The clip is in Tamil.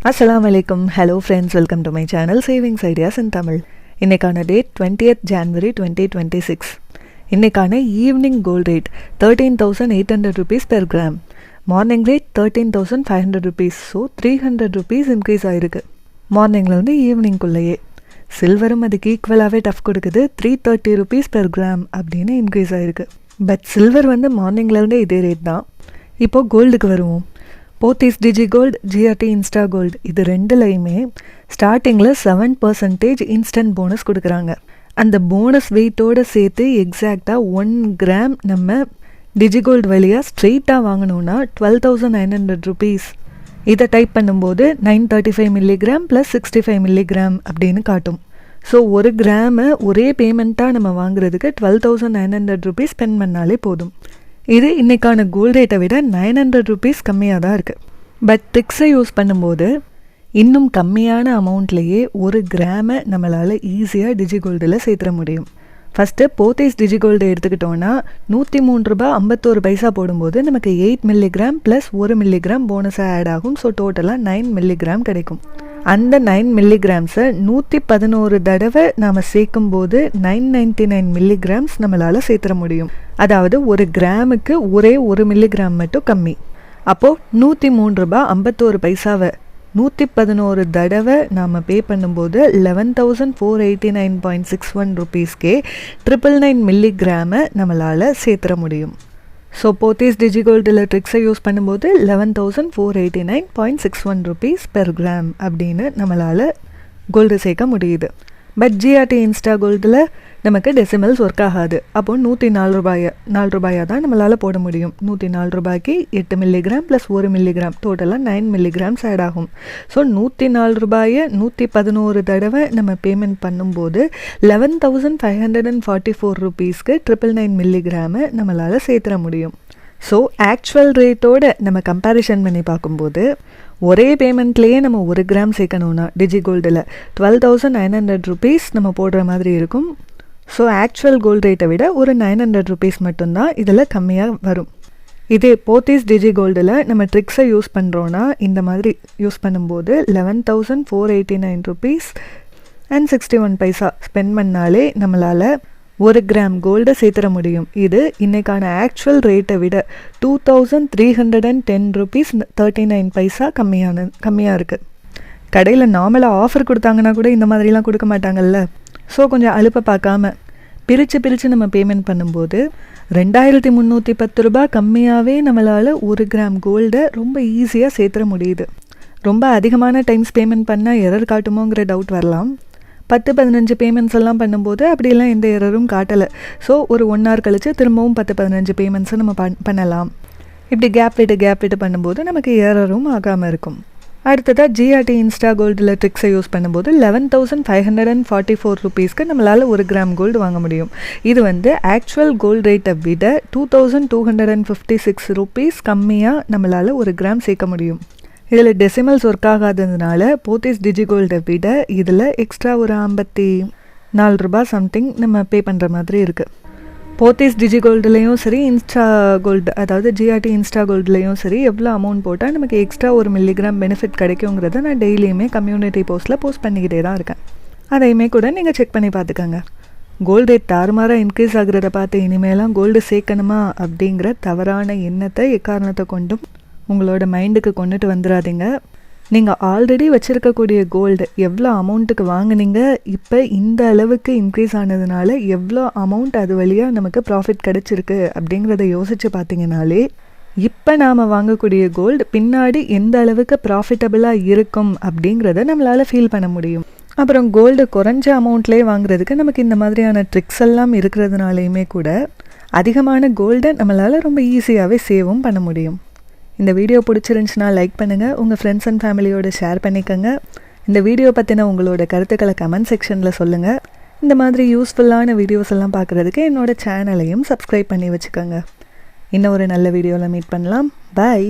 Assalamu alaikum. Hello friends, welcome to my channel Savings Ideas in Tamil. இன்னைக்கான டேட் 20th January 2026. இன்னைக்கான evening gold rate 13,800 rupees per gram. Morning rate 13,500 rupees. So 300 rupees increase ஆயிருக்கு மார்னிங்லேருந்து ஈவினிங்குள்ளேயே. சில்வரும் அதுக்கு ஈக்குவலாகவே டஃப் கொடுக்குது. 330 rupees per gram அப்படின்னு இன்க்ரீஸ் ஆயிருக்கு. பட் சில்வர் மார்னிங்லேருந்தே இதே ரேட் தான். இப்போது கோல்டுக்கு வருவோம். போத்தீஸ் டிஜி கோல்டு, ஜிஆர்டி இன்ஸ்டா கோல்டு இது ரெண்டுலையுமே ஸ்டார்டிங்கில் 7% இன்ஸ்டன்ட் போனஸ் கொடுக்குறாங்க. அந்த போனஸ் வெயிட்டோடு சேர்த்து எக்ஸாக்டாக 1 கிராம் நம்ம டிஜி கோல்டு வழியாக ஸ்ட்ரெயிட்டாக வாங்கினோன்னா 12,900 rupees. இதை டைப் பண்ணும்போது 935 milligram + 65 milligram அப்படின்னு காட்டும். ஸோ 1 கிராமை ஒரே பேமெண்ட்டாக நம்ம வாங்குறதுக்கு 12,900 rupees ஸ்பெண்ட் பண்ணாலே போதும். இது இன்றைக்கான கோல்ட் ரேட்டை விட 900 rupees கம்மியாக தான் இருக்குது. பட் ட்ரிக்ஸை யூஸ் பண்ணும்போது இன்னும் கம்மியான அமௌண்ட்லேயே 1 கிராமை நம்மளால் ஈஸியாக டிஜி கோல்டில் சேர்த்துட முடியும். ஃபஸ்ட்டு போத்தீஸ் டிஜி கோல்டு எடுத்துக்கிட்டோன்னா 103 ரூபா 51 பைசா போடும்போது நமக்கு 8 milligram + 1 milligram போனஸாக ஆட் ஆகும். ஸோ டோட்டலாக 9 milligram கிடைக்கும். அந்த 9 milligrams-ஐ 111 தடவை நாம் சேர்க்கும்போது 999 milligrams நம்மளால் சேர்த்துட முடியும். அதாவது 1 கிராமுக்கு ஒரே 1 milligram மட்டும் கம்மி. அப்போது 103 ரூபா 51 பைசாவை 111 தடவை நாம் பே பண்ணும்போது 11,489.61 rupees-கே 999 milligram-ஐ நம்மளால் சேர்த்துட முடியும். ஸோ போத்தீஸ் டிஜி கோல்டில் ட்ரிக்ஸை யூஸ் பண்ணும்போது 11,489.61 rupees per gram அப்படின்னு நம்மளால் கோல்டு சேர்க்க முடியுது. பட் ஜிஆர்டி இன்ஸ்டா கோல்டில் நமக்கு டெசிமல்ஸ் ஒர்க் ஆகாது. அப்போது 104 ரூபாயாக தான் நம்மளால் போட முடியும். 104 ரூபாய்க்கு 8 milligram + 1 milligram டோட்டலாக 9 milligrams ஆட் ஆகும். ஸோ 104 ரூபாயை 111 தடவை நம்ம பேமெண்ட் பண்ணும்போது 11,544 rupees-க்கு 999 milligram-ஐ நம்மளால் சேர்த்துட முடியும். ஸோ ஆக்சுவல் ரேட்டோடு நம்ம கம்பேரிஷன் பண்ணி பார்க்கும்போது ஒரே பேமெண்ட்லேயே நம்ம 1 கிராம் சேர்க்கணுன்னா டிஜி கோல்டில் 12,900 rupees நம்ம போடுற மாதிரி இருக்கும். ஸோ ஆக்சுவல் கோல்டு ரேட்டை விட ஒரு 900 rupees மட்டும்தான் இதில் கம்மியாக வரும். இதே போத்தீஸ் டிஜி கோல்டில் நம்ம ட்ரிக்ஸை யூஸ் பண்ணுறோன்னா இந்த மாதிரி யூஸ் பண்ணும்போது 11,489 rupees and 61 பைசா ஸ்பெண்ட் பண்ணாலே நம்மளால் 1 கிராம் கோல்டை சேர்த்துட முடியும். இது இன்றைக்கான ஆக்சுவல் ரேட்டை விட 2,310 rupees 39 பைசா கம்மியாக இருக்குது. கடையில் நார்மலாக ஆஃபர் கொடுத்தாங்கன்னா கூட இந்த மாதிரிலாம் கொடுக்க மாட்டாங்கல்ல. ஸோ கொஞ்சம் அலுப்பை பார்க்காம பிரித்து நம்ம பேமெண்ட் பண்ணும்போது 2,310 ரூபா கம்மியாகவே நம்மளால் 1 கிராம் கோல்டை ரொம்ப ஈஸியாக சேர்த்துட முடியுது. ரொம்ப அதிகமான டைம்ஸ் பேமெண்ட் பண்ணால் எரர் காட்டுமோங்கிற டவுட் வரலாம். 10-15 பேமெண்ட்ஸ் எல்லாம் பண்ணும்போது அப்படியெல்லாம் எந்த எரரும் காட்டலை. ஸோ ஒரு 1 hour கழித்து திரும்பவும் 10-15 பேமெண்ட்ஸை நம்ம பண்ணலாம். இப்படி கேப் விட்டு பண்ணும்போது நமக்கு எரரும் ஆகாமல் இருக்கும். அடுத்ததாக ஜிஆர்டி இன்ஸ்டா கோல்டில் ட்ரிக்ஸை யூஸ் பண்ணும்போது 11,544 rupees-க்கு நம்மளால் 1 கிராம் கோல்டு வாங்க முடியும். இது ஆக்சுவல் கோல்டு ரேட்டை விட 2,256 rupees கம்மியாக நம்மளால் 1 கிராம் சேர்க்க முடியும். இதில் டெசிமல்ஸ் ஒர்க் ஆகாததுனால போத்தீஸ் டிஜி கோல்டை விட இதில் எக்ஸ்ட்ரா ஒரு 54 ரூபா சம்திங் நம்ம பே பண்ணுற மாதிரி இருக்குது. போத்தீஸ் டிஜி கோல்டுலேயும் சரி, இன்ஸ்டா கோல்டு அதாவது ஜிஆர்டி இன்ஸ்டா கோல்டுலேயும் சரி எவ்வளோ அமௌண்ட் போட்டால் நமக்கு எக்ஸ்ட்ரா 1 milligram பெனிஃபிட் கிடைக்குங்கிறத நான் டெய்லியுமே கம்யூனிட்டி போஸ்ட்டில் போஸ்ட் பண்ணிக்கிட்டே தான் இருக்கேன். அதையுமே கூட நீங்கள் செக் பண்ணி பார்த்துக்கோங்க. கோல்டு ரேட் தாறுமாறாக இன்க்ரீஸ் ஆகுறத பார்த்து இனிமேலாம் கோல்டு சேர்க்கணுமா அப்படிங்கிற தவறான எண்ணத்தை எக்காரணத்தை கொண்டும் உங்களோட மைண்டுக்கு கொண்டுட்டு வந்துடாதீங்க. நீங்கள் ஆல்ரெடி வச்சுருக்கக்கூடிய கோல்டு எவ்வளோ அமௌண்ட்டுக்கு வாங்கினீங்க, இப்போ இந்த அளவுக்கு இன்க்ரீஸ் ஆனதுனால எவ்வளோ அமௌண்ட் அது வழியாக நமக்கு ப்ராஃபிட் கிடச்சிருக்கு அப்படிங்கிறத யோசித்து பார்த்தீங்கனாலே இப்போ நாம் வாங்கக்கூடிய கோல்டு பின்னாடி எந்த அளவுக்கு ப்ராஃபிட்டபுளாக இருக்கும் அப்படிங்கிறத நம்மளால் ஃபீல் பண்ண முடியும். அப்புறம் கோல்டு குறைஞ்ச அமௌண்ட்லேயே வாங்குறதுக்கு நமக்கு இந்த மாதிரியான ட்ரிக்ஸ் எல்லாம் இருக்கிறதுனாலையுமே கூட அதிகமான கோல்டை நம்மளால் ரொம்ப ஈஸியாகவே சேவும் பண்ண முடியும். இந்த வீடியோ பிடிச்சிருந்துச்சுன்னா லைக் பண்ணுங்கள், உங்கள் ஃப்ரெண்ட்ஸ் அண்ட் ஃபேமிலியோடு ஷேர் பண்ணிக்கோங்க. இந்த வீடியோ பற்றின உங்களோட கருத்துக்களை கமெண்ட் செக்ஷனில் சொல்லுங்கள். இந்த மாதிரி யூஸ்ஃபுல்லான வீடியோஸ் எல்லாம் பார்க்குறதுக்கு என்னோடய சேனலையும் சப்ஸ்கிரைப் பண்ணி வச்சுக்கோங்க. இன்னும் ஒரு நல்ல வீடியோவில் மீட் பண்ணலாம். பாய்.